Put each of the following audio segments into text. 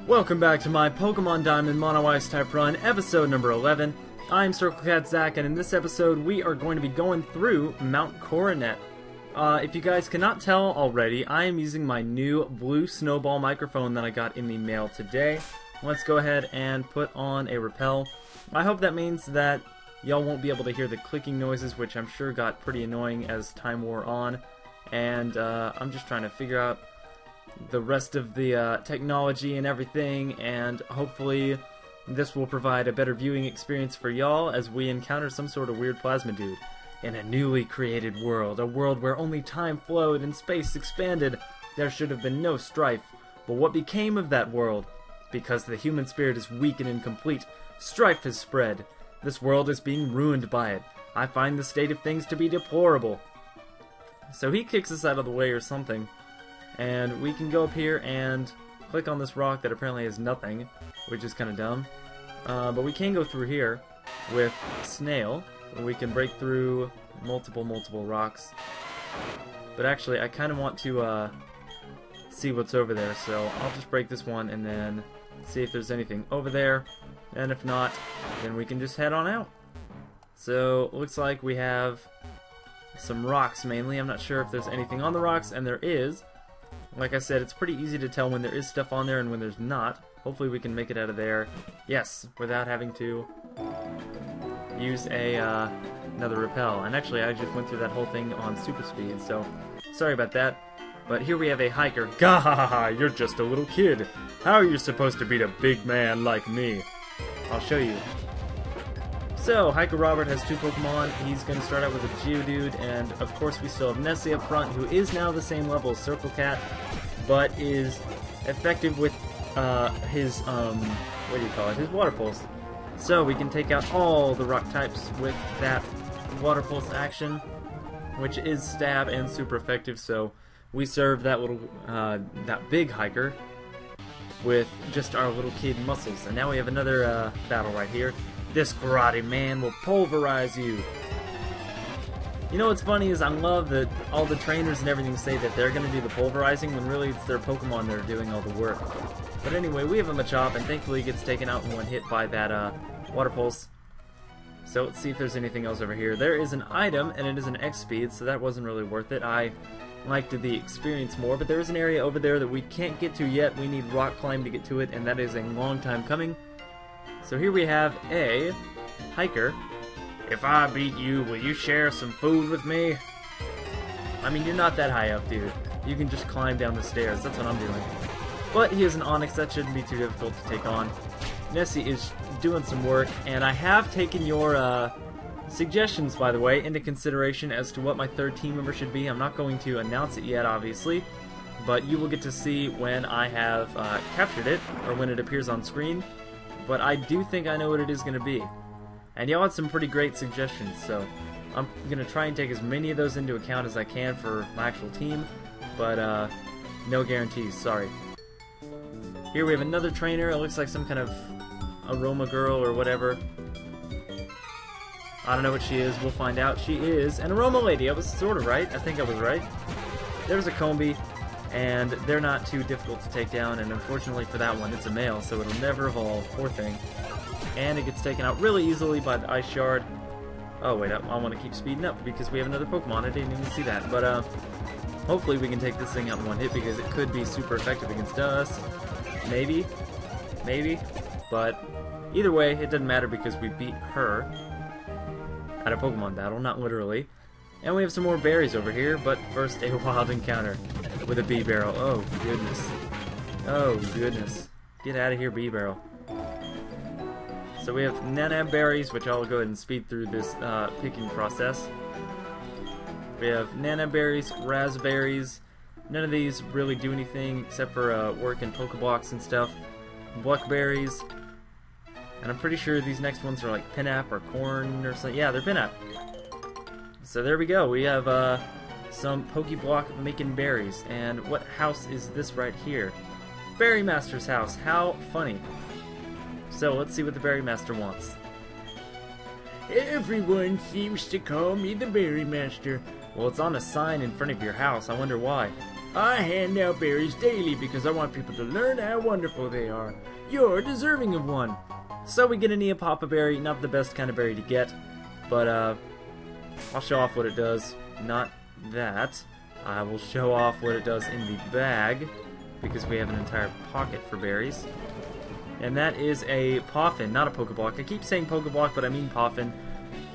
Welcome back to my Pokemon Diamond Mono Ice type run, episode number 11. I'm circlecatzach, and in this episode we are going to be going through Mount Coronet. If you guys cannot tell already, I am using my new blue snowball microphone that I got in the mail today. Let's go ahead and put on a repel. I hope that means that y'all won't be able to hear the clicking noises, which I'm sure got pretty annoying as time wore on. And I'm just trying to figure out the rest of the technology and everything, and hopefully this will provide a better viewing experience for y'all as we encounter some sort of weird plasma dude in a newly created world, a world where only time flowed and space expanded. There should have been no strife, but what became of that world? Because the human spirit is weak and incomplete, strife has spread. This world is being ruined by it. I find the state of things to be deplorable. So he kicks us out of the way or something. And we can go up here and click on this rock that apparently has nothing, which is kind of dumb. But we can go through here with Snail, where we can break through multiple rocks. But actually, I kind of want to see what's over there, so I'll just break this one and then see if there's anything over there. And if not, then we can just head on out. So, looks like we have some rocks mainly. I'm not sure if there's anything on the rocks, and there is. Like I said, it's pretty easy to tell when there is stuff on there and when there's not. Hopefully we can make it out of there. Yes, without having to use another repel. And actually, I just went through that whole thing on super speed, so sorry about that. But here we have a hiker. Gahahaha, you're just a little kid. How are you supposed to beat a big man like me? I'll show you. So, Hiker Robert has two Pokemon. He's going to start out with a Geodude, and of course we still have Nessie up front, who is now the same level as Circlecat, but is effective with his, what do you call it, his Water Pulse. So we can take out all the rock types with that Water Pulse action, which is stab and super effective, so we serve that little, that big Hiker with just our little kid muscles. And now we have another battle right here. This karate man will pulverize you. You know what's funny is I love that all the trainers and everything say that they're going to do the pulverizing when really it's their Pokemon that are doing all the work. But anyway, we have a Machop, and thankfully he gets taken out in one hit by that Water Pulse. So let's see if there's anything else over here. There is an item, and it is an X-Speed, so that wasn't really worth it. I liked the experience more, but there is an area over there that we can't get to yet. We need Rock Climb to get to it, and that is a long time coming. So here we have a hiker. If I beat you, will you share some food with me? I mean, you're not that high up, dude. You can just climb down the stairs. That's what I'm doing. But he is an Onix. That shouldn't be too difficult to take on. Nessie is doing some work, and I have taken your suggestions, by the way, into consideration as to what my third team member should be. I'm not going to announce it yet, obviously, but you will get to see when I have captured it, or when it appears on screen. But I do think I know what it is going to be. And y'all had some pretty great suggestions, so I'm going to try and take as many of those into account as I can for my actual team, but no guarantees, sorry. Here we have another trainer. It looks like some kind of aroma girl or whatever. I don't know what she is. We'll find out. She is an aroma lady. I was sort of right. I think I was right. There's a Combi. And they're not too difficult to take down, and unfortunately for that one, it's a male, so it'll never evolve, poor thing. And it gets taken out really easily by the Ice Shard. Oh wait, I want to keep speeding up because we have another Pokemon. I didn't even see that, but hopefully we can take this thing out in one hit because it could be super effective against us. Maybe, but either way, it doesn't matter because we beat her at a Pokemon battle, not literally. And we have some more berries over here, but first a wild encounter with a Bee-Barrel. Oh, goodness. Oh, goodness. Get out of here, Bee-Barrel. So we have Nanab berries, which I'll go ahead and speed through this picking process. We have Nanab berries, raspberries. None of these really do anything except for work in Pokeblocks and stuff. Blackberries. And I'm pretty sure these next ones are like Pinap or corn or something. Yeah, they're Pinap. So there we go, we have some Pokeblock making berries. And what house is this right here? Berry Master's house, how funny. So let's see what the Berry Master wants. Everyone seems to call me the Berry Master. Well, it's on a sign in front of your house, I wonder why. I hand out berries daily because I want people to learn how wonderful they are. You're deserving of one. So we get a Neopapa berry, not the best kind of berry to get, but I'll show off what it does. Not that. I will show off what it does in the bag, because we have an entire pocket for berries. And that is a Poffin, not a Pokeblock. I keep saying Pokeblock, but I mean Poffin.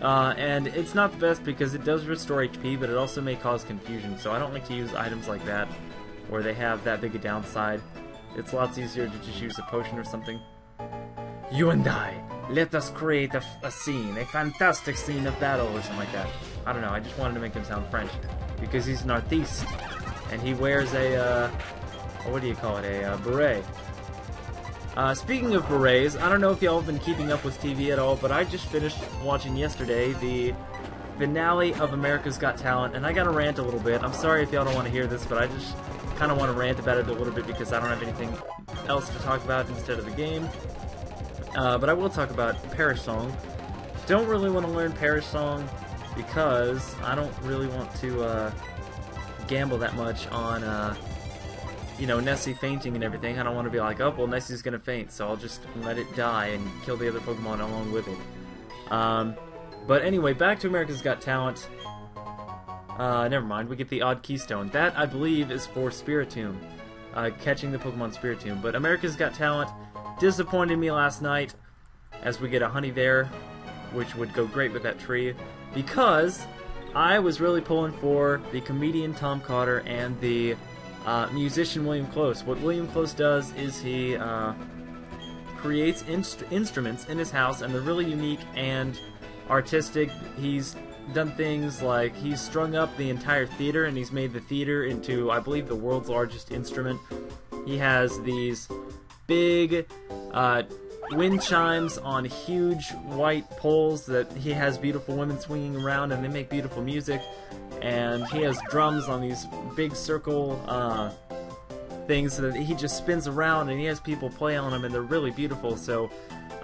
And it's not the best because it does restore HP, but it also may cause confusion. So I don't like to use items like that, where they have that big a downside. It's lots easier to just use a potion or something. You and I, let us create a scene, a fantastic scene of battle, or something like that. I don't know, I just wanted to make him sound French. Because he's an artiste. And he wears a, what do you call it, a beret. Speaking of berets, I don't know if y'all have been keeping up with TV at all, but I just finished watching yesterday the finale of America's Got Talent, and I gotta rant a little bit. I'm sorry if y'all don't want to hear this, but I just kind of want to rant about it a little bit because I don't have anything else to talk about instead of the game. But I will talk about Parish Song. Don't really want to learn Parish Song because I don't really want to gamble that much on you know, Nessie fainting and everything. I don't want to be like, oh, well, Nessie's gonna faint, so I'll just let it die and kill the other Pokemon along with it. But anyway, back to America's Got Talent. Never mind, we get the Odd Keystone. That, I believe, is for Spiritomb. Catching the Pokemon Spiritomb. But America's Got Talent disappointed me last night, as we get a Honey there, which would go great with that tree, because I was really pulling for the comedian Tom Cotter and the musician William Close. What William Close does is he creates instruments in his house, and they're really unique and artistic. He's done things like he's strung up the entire theater, and he's made the theater into, I believe, the world's largest instrument. He has these big wind chimes on huge white poles that he has beautiful women swinging around, and they make beautiful music. And he has drums on these big circle things that he just spins around, and he has people play on them, and they're really beautiful. So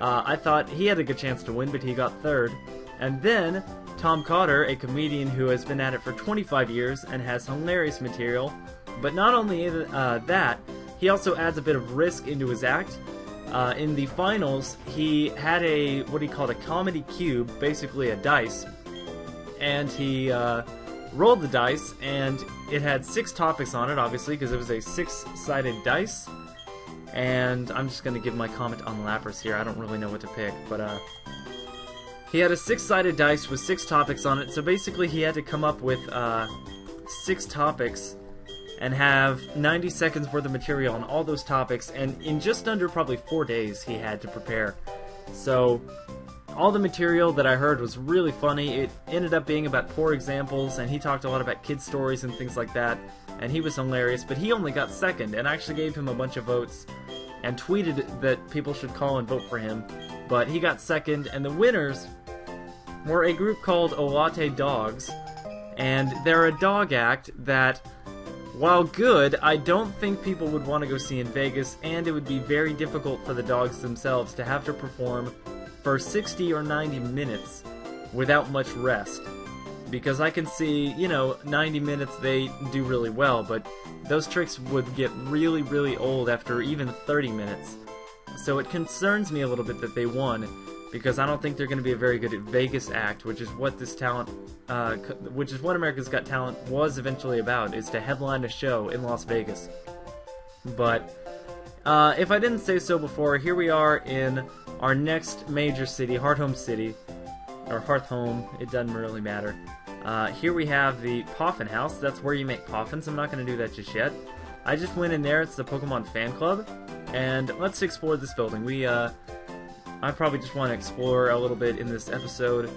I thought he had a good chance to win, but he got third. And then Tom Cotter, a comedian who has been at it for 25 years and has hilarious material, but not only that, he also adds a bit of risk into his act. In the finals, he had what he called a comedy cube, basically a dice, and he rolled the dice, and it had 6 topics on it, obviously, because it was a 6-sided dice. And I'm just going to give my comment on Lapras here. I don't really know what to pick, but he had a 6-sided dice with 6 topics on it, so basically he had to come up with 6 topics and have 90 seconds worth of material on all those topics, and in just under probably 4 days he had to prepare. So all the material that I heard was really funny. It ended up being about poor examples, and he talked a lot about kid stories and things like that, and he was hilarious, but he only got second, and I actually gave him a bunch of votes and tweeted that people should call and vote for him, but he got second, and the winners were a group called Olate Dogs, and they're a dog act that, while good, I don't think people would want to go see in Vegas, and it would be very difficult for the dogs themselves to have to perform for 60 or 90 minutes without much rest. Because I can see, 90 minutes they do really well, but those tricks would get really, really old after even 30 minutes. So it concerns me a little bit that they won, because I don't think they're going to be a very good Vegas act, which is what this talent, which is what America's Got Talent was eventually about, is to headline a show in Las Vegas. But if I didn't say so before, here we are in our next major city, Hearthome City, or Hearthome, it doesn't really matter. Here we have the Poffin House. That's where you make Poffins. I'm not going to do that just yet. I just went in there. It's the Pokemon Fan Club, and let's explore this building. I probably just want to explore a little bit in this episode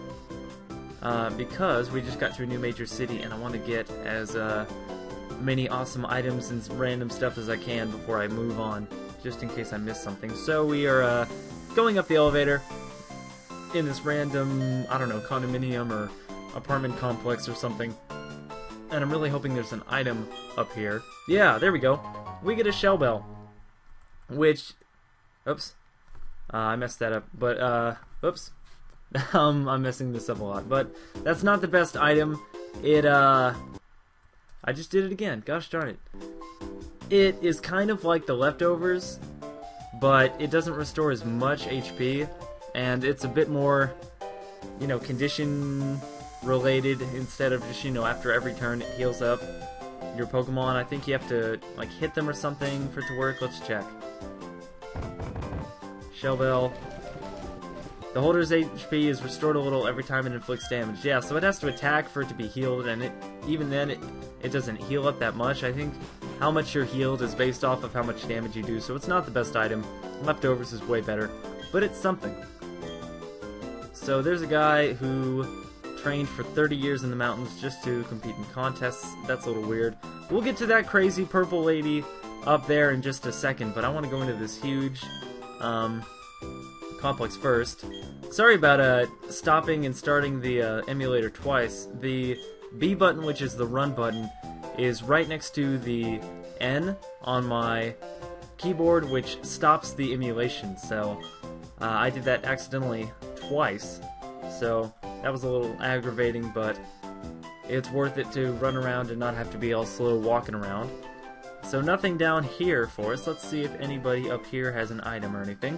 because we just got to a new major city, and I want to get as many awesome items and random stuff as I can before I move on, just in case I miss something. So we are going up the elevator in this random, I don't know, condominium or apartment complex or something, and I'm really hoping there's an item up here. Yeah, there we go. We get a Shell Bell, which, oops, I messed that up, but, oops, I'm messing this up a lot, but that's not the best item. It, I just did it again. Gosh darn it. It is kind of like the leftovers, but it doesn't restore as much HP, and it's a bit more, you know, condition related instead of just, you know, after every turn it heals up your Pokemon. I think you have to, like, hit them or something for it to work. Let's check. Shell Bell. The holder's HP is restored a little every time it inflicts damage. Yeah, so it has to attack for it to be healed, and even then it doesn't heal up that much. I think how much you're healed is based off of how much damage you do, so it's not the best item. Leftovers is way better, but it's something. So there's a guy who trained for 30 years in the mountains just to compete in contests. That's a little weird. We'll get to that crazy purple lady up there in just a second, but I want to go into this huge complex first. Sorry about stopping and starting the emulator twice. The B button, which is the run button, is right next to the N on my keyboard, which stops the emulation. So I did that accidentally twice, so that was a little aggravating, but it's worth it to run around and not have to be all slow walking around. So nothing down here for us. Let's see if anybody up here has an item or anything.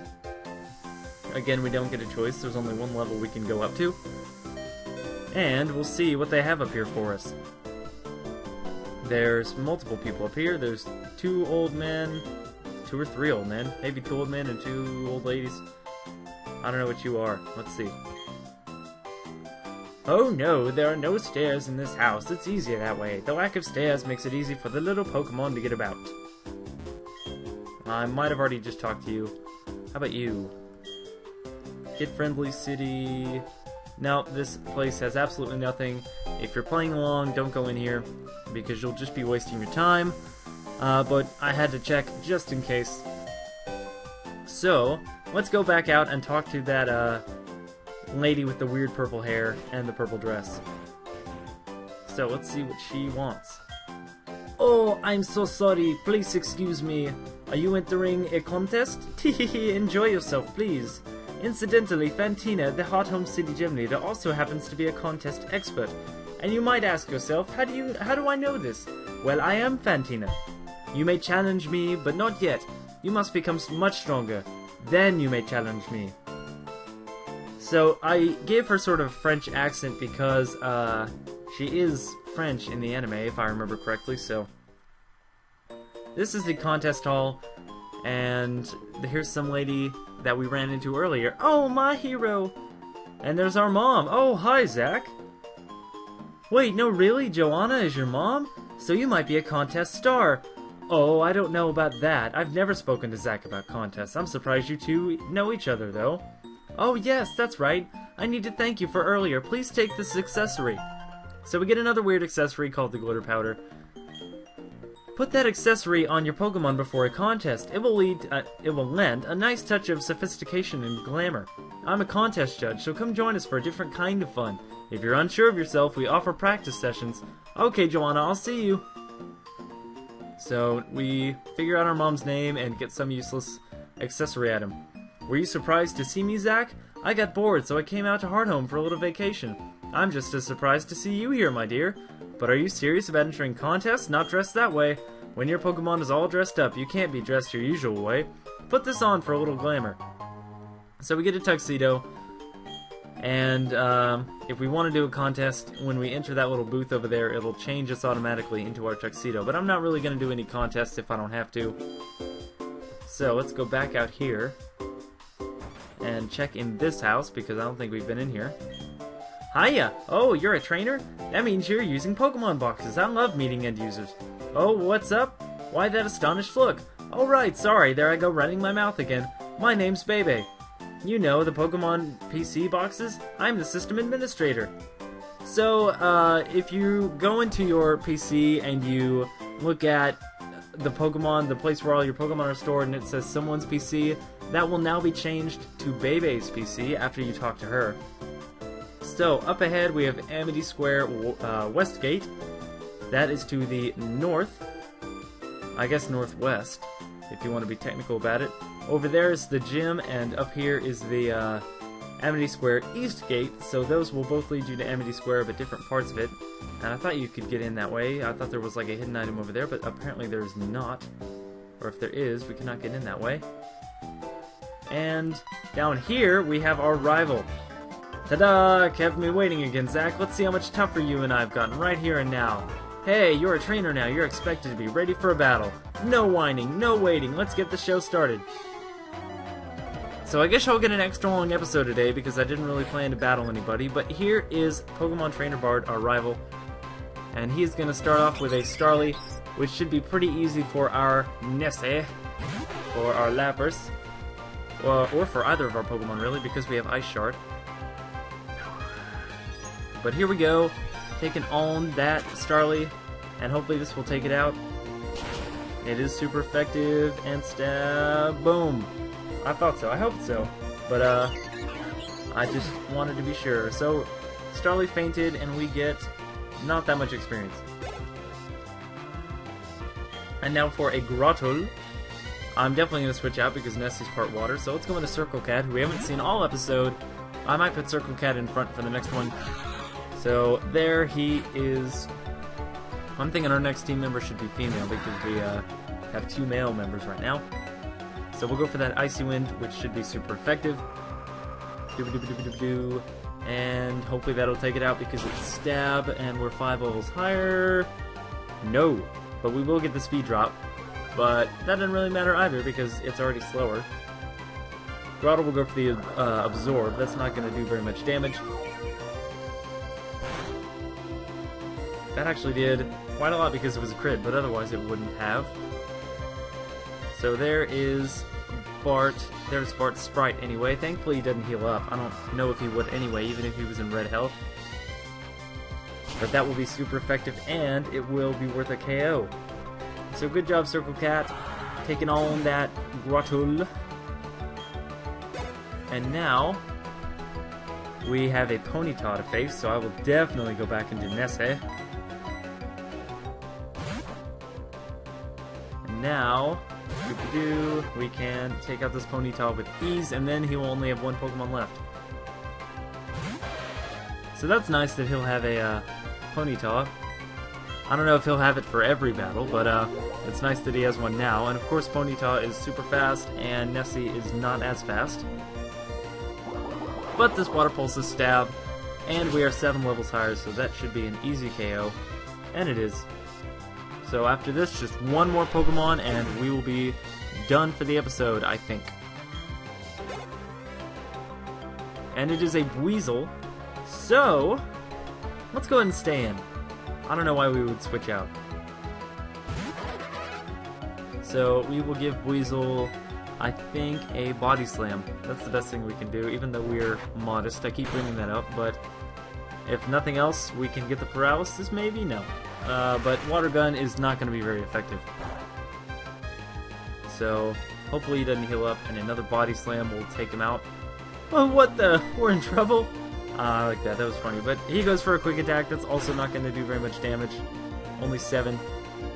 Again, we don't get a choice. There's only one level we can go up to. And we'll see what they have up here for us. There's multiple people up here. There's 2 old men, 2 or 3 old men. Maybe 2 old men and 2 old ladies. I don't know what you are. Let's see. Oh no, there are no stairs in this house. It's easier that way. The lack of stairs makes it easy for the little Pokemon to get about. I might have already just talked to you. How about you? Kid-friendly city. No, this place has absolutely nothing. If you're playing along, don't go in here, because you'll just be wasting your time. But I had to check just in case. So, let's go back out and talk to that lady with the weird purple hair and the purple dress. So, let's see what she wants. Oh, I'm so sorry. Please excuse me. Are you entering a contest? Enjoy yourself, please. Incidentally, Fantina, the Hot Home City Gym Leader, also happens to be a contest expert. And you might ask yourself, how do I know this? Well, I am Fantina. You may challenge me, but not yet. You must become much stronger. Then you may challenge me. So, I gave her sort of French accent because, she is French in the anime, if I remember correctly, so... This is the contest hall, and here's some lady that we ran into earlier. Oh, my hero! And there's our mom. Oh, hi, Zach. Wait, no, really? Joanna is your mom? So you might be a contest star. Oh, I don't know about that. I've never spoken to Zach about contests. I'm surprised you two know each other, though. Oh, yes, that's right. I need to thank you for earlier. Please take this accessory. So we get another weird accessory called the glitter powder. Put that accessory on your Pokemon before a contest. It will lend a nice touch of sophistication and glamour. I'm a contest judge, so come join us for a different kind of fun. If you're unsure of yourself, we offer practice sessions. Okay, Joanna, I'll see you. So we figure out our mom's name and get some useless accessory item. Were you surprised to see me, Zach? I got bored, so I came out to Hardhome for a little vacation. I'm just as surprised to see you here, my dear. But are you serious about entering contests? Not dressed that way. When your Pokemon is all dressed up, you can't be dressed your usual way. Put this on for a little glamour. So we get a tuxedo, and if we want to do a contest, when we enter that little booth over there, it'll change us automatically into our tuxedo. But I'm not really going to do any contests if I don't have to. So let's go back out here and check in this house, because I don't think we've been in here. Hiya! Oh, you're a trainer? That means you're using Pokemon boxes. I love meeting end users. Oh, what's up? Why that astonished look? Oh right, sorry, there I go running my mouth again. My name's Bebe. You know, the Pokemon PC boxes? I'm the system administrator. So, if you go into your PC and you look at the Pokemon, the place where all your Pokemon are stored, and it says someone's PC, that will now be changed to Bebe's PC after you talk to her. So, up ahead we have Amity Square West Gate. That is to the north. I guess northwest, if you want to be technical about it. Over there is the gym, and up here is the Amity Square East Gate. So those will both lead you to Amity Square, but different parts of it. And I thought you could get in that way. I thought there was like a hidden item over there, but apparently there's not. Or if there is, we cannot get in that way. And down here, we have our rival. Ta-da! Kept me waiting again, Zach. Let's see how much tougher you and I have gotten right here and now. Hey, you're a trainer now. You're expected to be ready for a battle. No whining, no waiting. Let's get the show started. So I guess I'll get an extra long episode today because I didn't really plan to battle anybody. But here is Pokemon Trainer Bard, our rival. And he's going to start off with a Starly, which should be pretty easy for our Nessie, or our Lapras, or for either of our Pokemon really, because we have Ice Shard. But here we go, taking on that Starly, and hopefully this will take it out. It is super effective, and stab, boom. I thought so, I hoped so, but I just wanted to be sure. So, Starly fainted, and we get not that much experience. And now for a Grottle. I'm definitely going to switch out because Nessie's part water, so let's go into Circlecat, who we haven't seen all episode. I might put Circlecat in front for the next one. So there he is. I'm thinking our next team member should be female because we have 2 male members right now. So we'll go for that Icy Wind, which should be super effective. And hopefully that'll take it out because it's stab and we're 5 levels higher. No, but we will get the speed drop. But that doesn't really matter either because it's already slower. Grottle will go for the Absorb. That's not going to do very much damage. That actually did quite a lot because it was a crit, but otherwise it wouldn't have. So there is Bart. There's Bart's Sprite anyway. Thankfully he doesn't heal up. I don't know if he would anyway, even if he was in red health. But that will be super effective and it will be worth a KO. So good job, Circlecat, taking on that Grottle. And now we have a Ponyta to face, so I will definitely go back into Nessie. And now, we can take out this Ponyta with ease, and then he will only have 1 Pokemon left. So that's nice that he'll have a Ponyta. I don't know if he'll have it for every battle, but it's nice that he has one now. And of course Ponyta is super fast, and Nessie is not as fast. But this Water Pulse is stab, and we are 7 levels higher, so that should be an easy KO. And it is. So after this, just 1 more Pokemon, and we will be done for the episode, I think. And it is a Weasel, so let's go ahead and stay in. I don't know why we would switch out. So we will give Weasel, I think, a Body Slam. That's the best thing we can do, even though we're modest. I keep bringing that up, but if nothing else, we can get the Paralysis, maybe? No. But Water Gun is not going to be very effective. So hopefully he doesn't heal up, and another Body Slam will take him out. Oh, what the? We're in trouble? I like that. That was funny. But he goes for a Quick Attack. That's also not going to do very much damage. Only 7.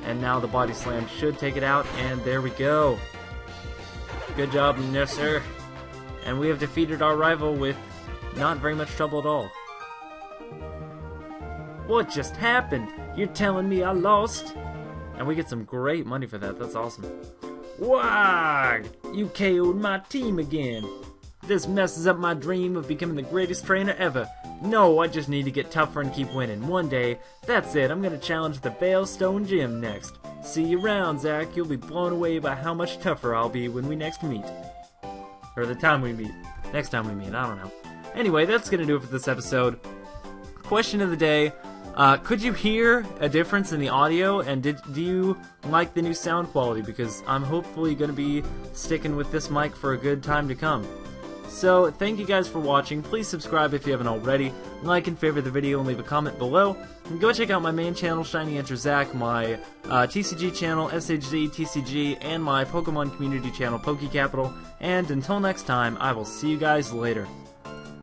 And now the Body Slam should take it out. And there we go. Good job, Nesser. And we have defeated our rival with not very much trouble at all. What just happened? You're telling me I lost? And we get some great money for that. That's awesome. Wag! You KO'd my team again. This messes up my dream of becoming the greatest trainer ever. No, I just need to get tougher and keep winning. One day, that's it, I'm gonna challenge the Veilstone Gym next. See you around, Zach. You'll be blown away by how much tougher I'll be when we next meet. Or the time we meet. Next time we meet, I don't know. Anyway, that's gonna do it for this episode. Question of the day. Could you hear a difference in the audio, and do you like the new sound quality? Because I'm hopefully gonna be sticking with this mic for a good time to come. So, thank you guys for watching. Please subscribe if you haven't already. Like and favorite the video and leave a comment below. And go check out my main channel, Shiny Enter Zach, my TCG channel, SHZ TCG, and my Pokemon community channel, PokeCapital. And until next time, I will see you guys later.